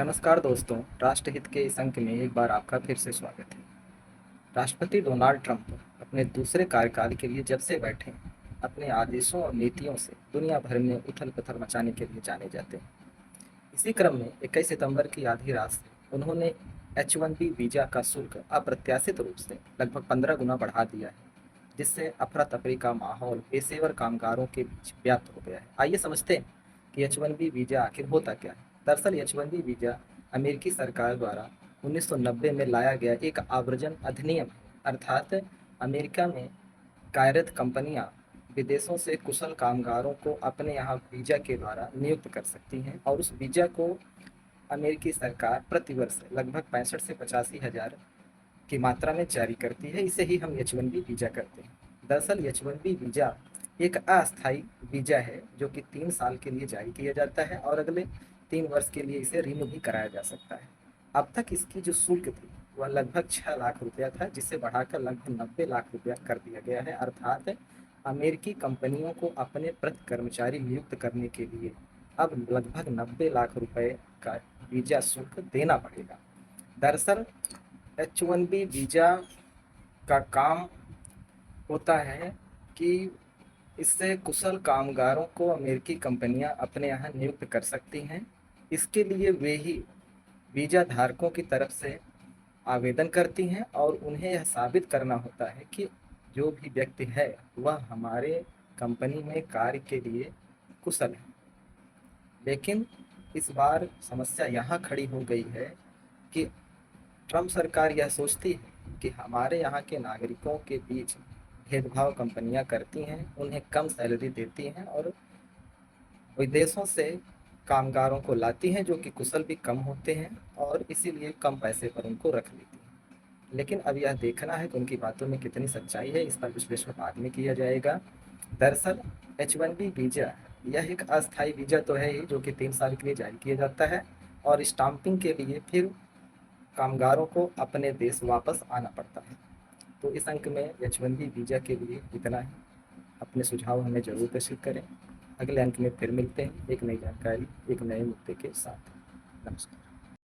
नमस्कार दोस्तों। राष्ट्रहित के इस अंक में एक बार आपका फिर से स्वागत है। राष्ट्रपति डोनाल्ड ट्रंप अपने दूसरे कार्यकाल के लिए जब से बैठे हैं, अपने आदेशों और नीतियों से दुनिया भर में उथल-पुथल मचाने के लिए जाने जाते हैं। इसी क्रम में 21 सितंबर की आधी रात से उन्होंने H-1B वीजा का शुल्क अप्रत्याशित रूप से लगभग 15 गुना बढ़ा दिया है, जिससे अफरा-तफरी का माहौल पेशेवर कामगारों के बीच व्याप्त हो गया है। आइए समझते हैं कि H-1B वीजा आखिर होता क्या है। दरअसल H-1B वीजा अमेरिकी सरकार द्वारा 1990 में लाया गया एक आव्रजन अधिनियम है, अर्थात अमेरिका में कार्यरत कंपनियां विदेशों से कुशल कामगारों को अपने यहाँ वीजा के द्वारा नियुक्त कर सकती हैं और उस वीजा को अमेरिकी सरकार प्रतिवर्ष लगभग 65 से 85 हज़ार की मात्रा में जारी करती है। इसे ही हम H-1B वीजा करते हैं। दरअसल H-1B वीजा एक अस्थायी वीजा है जो कि 3 साल के लिए जारी किया जाता है और अगले 3 वर्ष के लिए इसे रिन्यू भी कराया जा सकता है। अब तक इसकी जो शुल्क थी वह लगभग 6 लाख रुपया था, जिसे बढ़ाकर लगभग 90 लाख रुपया कर दिया गया है। अर्थात अमेरिकी कंपनियों को अपने प्रति कर्मचारी नियुक्त करने के लिए अब लगभग 90 लाख रुपए का वीजा शुल्क देना पड़ेगा। दरअसल H-1B वीजा का काम होता है कि इससे कुशल कामगारों को अमेरिकी कंपनियां अपने यहाँ नियुक्त कर सकती हैं। इसके लिए वे ही वीजा धारकों की तरफ से आवेदन करती हैं और उन्हें यह साबित करना होता है कि जो भी व्यक्ति है वह हमारे कंपनी में कार्य के लिए कुशल है। लेकिन इस बार समस्या यहाँ खड़ी हो गई है कि ट्रंप सरकार यह सोचती है कि हमारे यहाँ के नागरिकों के बीच भेदभाव कंपनियां करती हैं, उन्हें कम सैलरी देती हैं और विदेशों से कामगारों को लाती हैं जो कि कुशल भी कम होते हैं और इसीलिए कम पैसे पर उनको रख लेती हैं। लेकिन अब यह देखना है कि उनकी बातों में कितनी सच्चाई है, इस पर विश्लेषण बाद में किया जाएगा। दरअसल H-1B वीजा यह एक अस्थायी वीजा तो है ही, जो कि 3 साल के लिए जारी किया जाता है और स्टाम्पिंग के लिए फिर कामगारों को अपने देश वापस आना पड़ता है। तो इस अंक में H-1B वीजा के लिए इतना ही। अपने सुझाव हमें ज़रूर प्रेषित करें। अगले अंक में फिर मिलते हैं एक नई जानकारी, एक नए मुद्दे के साथ। नमस्कार।